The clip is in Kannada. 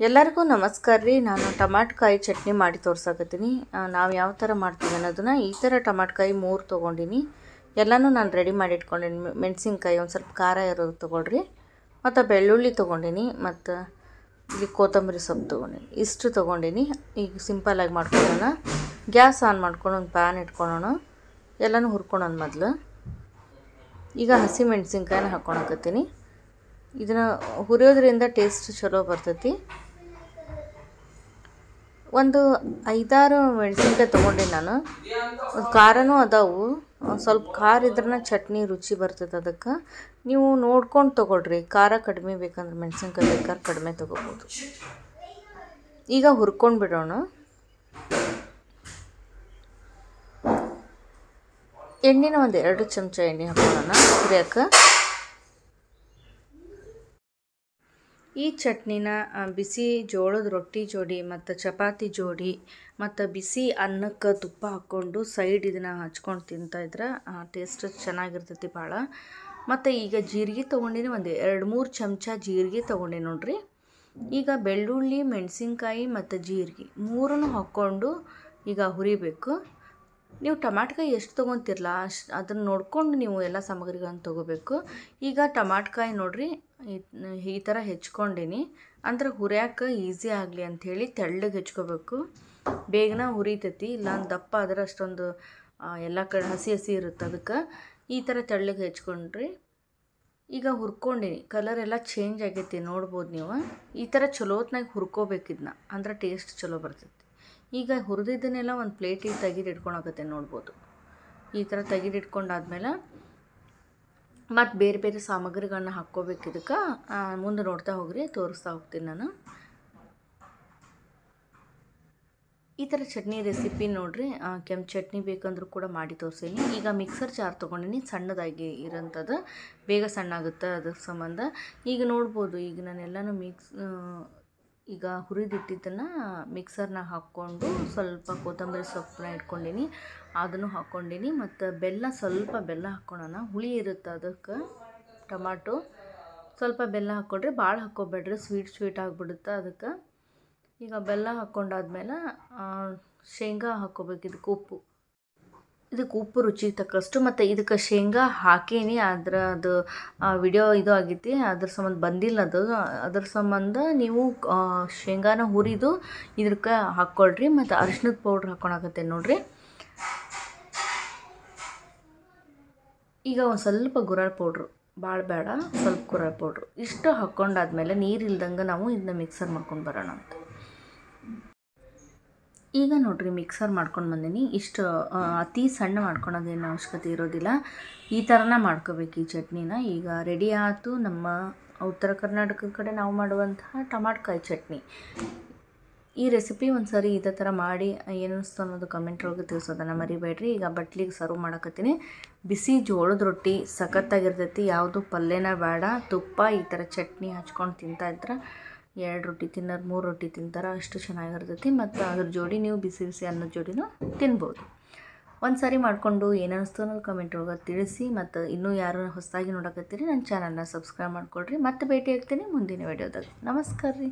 ಎಲ್ಲರಿಗೂ ನಮಸ್ಕಾರ ರೀ. ನಾನು ಟಮಾಟಕಾಯಿ ಚಟ್ನಿ ಮಾಡಿ ತೋರ್ಸಾಕತ್ತೀನಿ. ನಾವು ಯಾವ ಥರ ಮಾಡ್ತೀವಿ ಅನ್ನೋದನ್ನು ಈ ಥರ ಟಮಾಟಕಾಯಿ 3 ತೊಗೊಂಡಿನಿ. ಎಲ್ಲನೂ ನಾನು ರೆಡಿ ಮಾಡಿ ಇಟ್ಕೊಂಡೀನಿ. ಮೆಣಸಿನ್ಕಾಯಿ ಒಂದು ಸ್ವಲ್ಪ ಖಾರ ಇರೋದು ತೊಗೊಳ್ರಿ, ಮತ್ತು ಬೆಳ್ಳುಳ್ಳಿ ತೊಗೊಂಡಿನಿ, ಮತ್ತು ಇಲ್ಲಿ ಕೊತ್ತಂಬರಿ ಸೊಪ್ಪು ತೊಗೊಂಡಿನಿ. ಇಷ್ಟು ತೊಗೊಂಡಿನಿ. ಈಗ ಸಿಂಪಲ್ಲಾಗಿ ಮಾಡ್ಕೊಳ್ಳೋಣ. ಗ್ಯಾಸ್ ಆನ್ ಮಾಡ್ಕೊಂಡು ಒಂದು ಪ್ಯಾನ್ ಇಟ್ಕೊಳ್ಳೋಣ. ಎಲ್ಲನೂ ಹುರ್ಕೊಳ್ಳೋಣ ಮೊದಲು. ಈಗ ಹಸಿ ಮೆಣಸಿನ್ಕಾಯಿನ ಹಾಕ್ಕೊಳಕತ್ತೀನಿ. ಇದನ್ನು ಹುರಿಯೋದ್ರಿಂದ ಟೇಸ್ಟ್ ಚಲೋ ಬರ್ತೈತಿ. ಒಂದು 5-6 ಮೆಣಸಿನ್ಕಾಯಿ ತೊಗೊಂಡೆ ನಾನು. ಖಾರನೂ ಅದಾವು. ಸ್ವಲ್ಪ ಖಾರ ಇದ್ರನ್ನ ಚಟ್ನಿ ರುಚಿ ಬರ್ತೈತೆ. ಅದಕ್ಕೆ ನೀವು ನೋಡ್ಕೊಂಡು ತೊಗೊಳ್ರಿ. ಖಾರ ಕಡಿಮೆ ಬೇಕಂದ್ರೆ ಮೆಣಸಿನ್ಕಾಯಿ ಬೇಕಾದ್ರೆ ಕಡಿಮೆ ತೊಗೋಬೋದು. ಈಗ ಹುರ್ಕೊಂಡು ಬಿಡೋಣ. ಎಣ್ಣೆನ ಒಂದು 2 ಚಮಚ ಎಣ್ಣೆ ಹಾಕೋಣ ಹುರಿಯೋಕೆ. ಈ ಚಟ್ನಿನ ಬಿಸಿ ಜೋಳದ ರೊಟ್ಟಿ ಜೋಡಿ ಮತ್ತು ಚಪಾತಿ ಜೋಡಿ ಮತ್ತು ಬಿಸಿ ಅನ್ನಕ್ಕೆ ತುಪ್ಪ ಹಾಕ್ಕೊಂಡು ಸೈಡ್ ಇದನ್ನು ಹಚ್ಕೊಂಡು ತಿಂತಾಯಿದ್ರೆ ಟೇಸ್ಟ್ ಚೆನ್ನಾಗಿರ್ತೈತಿ ಭಾಳ. ಮತ್ತು ಈಗ ಜೀರಿಗೆ ತೊಗೊಂಡಿನಿ, ಒಂದು 2-3 ಚಮಚ ಜೀರಿಗೆ ತೊಗೊಂಡೆ ನೋಡ್ರಿ. ಈಗ ಬೆಳ್ಳುಳ್ಳಿ, ಮೆಣಸಿನ್ಕಾಯಿ ಮತ್ತು ಜೀರಿಗೆ 3 ಹಾಕ್ಕೊಂಡು ಈಗ ಹುರಿಬೇಕು. ನೀವು ಟಮಾಟಕಾಯಿ ಎಷ್ಟು ತೊಗೊತಿರಲ್ಲ ಅದನ್ನು ನೋಡ್ಕೊಂಡು ನೀವು ಎಲ್ಲ ಸಾಮಗ್ರಿಗಳನ್ನು ತೊಗೋಬೇಕು. ಈಗ ಟಮಾಟಕಾಯಿ ನೋಡ್ರಿ ಈ ಥರ ಹೆಚ್ಕೊಂಡಿನಿ. ಅಂದ್ರೆ ಹುರಿಯೋಕೆ ಈಸಿ ಆಗಲಿ ಅಂಥೇಳಿ ತೆಳ್ಳಗೆ ಹೆಚ್ಕೋಬೇಕು. ಬೇಗನೆ ಹುರಿತೈತಿ. ಇಲ್ಲ ದಪ್ಪ ಆದರೆ ಅಷ್ಟೊಂದು ಎಲ್ಲ ಕಡೆ ಹಸಿ ಇರುತ್ತೆ. ಅದಕ್ಕೆ ಈ ಥರ ತೆಳ್ಳಗೆ ಹೆಚ್ಕೊಂಡ್ರಿ. ಈಗ ಹುರ್ಕೊಂಡಿನಿ. ಕಲರ್ ಎಲ್ಲ ಚೇಂಜ್ ಆಗೈತಿ ನೋಡ್ಬೋದು ನೀವು. ಈ ಥರ ಚಲೋ ಹೊತ್ನಾಗ ಹುರ್ಕೋಬೇಕಿದ್ನ, ಅಂದ್ರೆ ಟೇಸ್ಟ್ ಚಲೋ ಬರ್ತೈತಿ. ಈಗ ಹುರಿದಿದ್ದನ್ನೆಲ್ಲ ಒಂದು ಪ್ಲೇಟಿಗೆ ತೆಗೆದು ಇಟ್ಕೊಳಕತ್ತೆ ನೋಡ್ಬೋದು. ಈ ಥರ ತೆಗೆದು ಇಟ್ಕೊಂಡಾದ್ಮೇಲೆ ಮತ್ತು ಬೇರೆ ಬೇರೆ ಸಾಮಗ್ರಿಗಳನ್ನ ಹಾಕ್ಕೋಬೇಕು. ಇದಕ್ಕೆ ಮುಂದೆ ನೋಡ್ತಾ ಹೋಗ್ರಿ, ತೋರಿಸ್ತಾ ಹೋಗ್ತೀನಿ ನಾನು. ಈ ಥರ ಚಟ್ನಿ ರೆಸಿಪಿ ನೋಡ್ರಿ. ಕೆಂಪು ಚಟ್ನಿ ಬೇಕಂದ್ರೂ ಕೂಡ ಮಾಡಿ ತೋರಿಸೀನಿ. ಈಗ ಮಿಕ್ಸರ್ ಜಾರ್ ತೊಗೊಂಡಿನಿ, ಸಣ್ಣದಾಗಿ ಇರೋಂಥದ್ದು. ಬೇಗ ಸಣ್ಣ ಆಗುತ್ತೆ, ಅದ್ರ ಸಂಬಂಧ. ಈಗ ನೋಡ್ಬೋದು, ಈಗ ನಾನೆಲ್ಲನೂ ಈಗ ಹುರಿದಿಟ್ಟಿದ್ದನ್ನು ಮಿಕ್ಸರ್ನಾಗ ಹಾಕ್ಕೊಂಡು ಸ್ವಲ್ಪ ಕೊತ್ತಂಬರಿ ಸೊಪ್ಪನ್ನ ಇಟ್ಕೊಂಡಿನಿ, ಅದನ್ನು ಹಾಕ್ಕೊಂಡಿನಿ. ಮತ್ತು ಸ್ವಲ್ಪ ಬೆಲ್ಲ ಹಾಕ್ಕೊಳ್ಳೋಣ. ಹುಳಿ ಇರುತ್ತೆ ಅದಕ್ಕೆ. ಟಮಾಟೊ ಸ್ವಲ್ಪ ಬೆಲ್ಲ ಹಾಕ್ಕೊಂಡ್ರೆ ಭಾಳ ಹಾಕ್ಕೊಬೇಡ್ರಿ, ಸ್ವೀಟ್ ಆಗಿಬಿಡುತ್ತೆ. ಅದಕ್ಕೆ ಈಗ ಬೆಲ್ಲ ಹಾಕ್ಕೊಂಡಾದ್ಮೇಲೆ ಶೇಂಗಾ ಹಾಕ್ಕೋಬೇಕು. ಇದಕ್ಕೆ ಉಪ್ಪು ರುಚಿಗೆ ತಕ್ಕಷ್ಟು. ಮತ್ತು ಇದಕ್ಕೆ ಶೇಂಗಾ ಹಾಕೀನಿ, ಅದು ವಿಡಿಯೋ ಇದು ಆಗೈತಿ, ಅದ್ರ ಸಂಬಂಧ ಬಂದಿಲ್ಲ ಅದು. ಅದ್ರ ಸಂಬಂಧ ನೀವು ಶೇಂಗಾನ ಹುರಿದು ಇದಕ್ಕೆ ಹಾಕ್ಕೊಳ್ರಿ. ಮತ್ತು ಅರಿಶಿಣದ ಪೌಡ್ರ್ ಹಾಕ್ಕೊಳಕತ್ತೆ ನೋಡ್ರಿ. ಈಗ ಒಂದು ಸ್ವಲ್ಪ ಗುರಾಳ್ ಪೌಡ್ರು, ಭಾಳ ಬೇಡ, ಸ್ವಲ್ಪ ಗುರಾಳ್ ಪೌಡ್ರು ಇಷ್ಟು ಹಾಕ್ಕೊಂಡಾದ್ಮೇಲೆ ನೀರಿಲ್ದಂಗೆ ನಾವು ಇದನ್ನ ಮಿಕ್ಸರ್ ಮಾಡ್ಕೊಂಡು ಬರೋಣ ಅಂತ. ಈಗ ನೋಡ್ರಿ ಮಿಕ್ಸರ್ ಮಾಡ್ಕೊಂಡು ಬಂದೀನಿ. ಇಷ್ಟು ಅತಿ ಸಣ್ಣ ಮಾಡ್ಕೊಳೋದೇನು ಅವಶ್ಯಕತೆ ಇರೋದಿಲ್ಲ. ಈ ಥರನ ಮಾಡ್ಕೋಬೇಕು ಈ ಚಟ್ನಿನ. ಈಗ ರೆಡಿ ಆಯಿತು ನಮ್ಮ ಉತ್ತರ ಕರ್ನಾಟಕದ ಕಡೆ ನಾವು ಮಾಡುವಂತಹ ಟಮಾಟಕಾಯಿ ಚಟ್ನಿ. ಈ ರೆಸಿಪಿ ಒಂದು ಸರಿ ಇದೇ ಥರ ಮಾಡಿ ಏನಿಸ್ತು ಅನ್ನೋದು ಕಮೆಂಟ್ ಒಳಗೆ ತಿಳಿಸೋದನ್ನು ಮರಿಬೇಡ್ರಿ. ಈಗ ಬಟ್ಲಿಗೆ ಸರ್ವ್ ಮಾಡಕತ್ತೀನಿ. ಬಿಸಿ ಜೋಳದ ರೊಟ್ಟಿ ಸಖತ್ತಾಗಿರ್ತೈತಿ. ಯಾವುದು ಪಲ್ಯನ ಬೇಡ, ತುಪ್ಪ ಈ ಥರ ಚಟ್ನಿ ಹಚ್ಕೊಂಡು ತಿಂತಾಯಿದ್ರೆ 2 ರೊಟ್ಟಿ ತಿನ್ನೋರು 3 ರೊಟ್ಟಿ ತಿಂತಾರೆ, ಅಷ್ಟು ಚೆನ್ನಾಗಿರ್ತೈತಿ. ಮತ್ತು ಅದ್ರ ಜೋಡಿ ನೀವು ಬಿಸಿ ಬಿಸಿ ಅನ್ನದ ಜೋಡಿನೂ ತಿನ್ಬೋದು. ಒಂದು ಸಾರಿ ಮಾಡಿಕೊಂಡು ಏನಿಸ್ತು ಅನ್ನೋದು ಕಮೆಂಟ್ ಒಳಗೆ ತಿಳಿಸಿ. ಮತ್ತು ಇನ್ನೂ ಯಾರು ಹೊಸದಾಗಿ ನೋಡಕತ್ತೀರಿ ನನ್ನ ಚಾನಲ್ನ ಸಬ್ಸ್ಕ್ರೈಬ್ ಮಾಡ್ಕೊಳ್ರಿ. ಮತ್ತೆ ಭೇಟಿ ಆಗ್ತೀನಿ ಮುಂದಿನ ವಿಡಿಯೋದಾಗ. ನಮಸ್ಕಾರ ರೀ.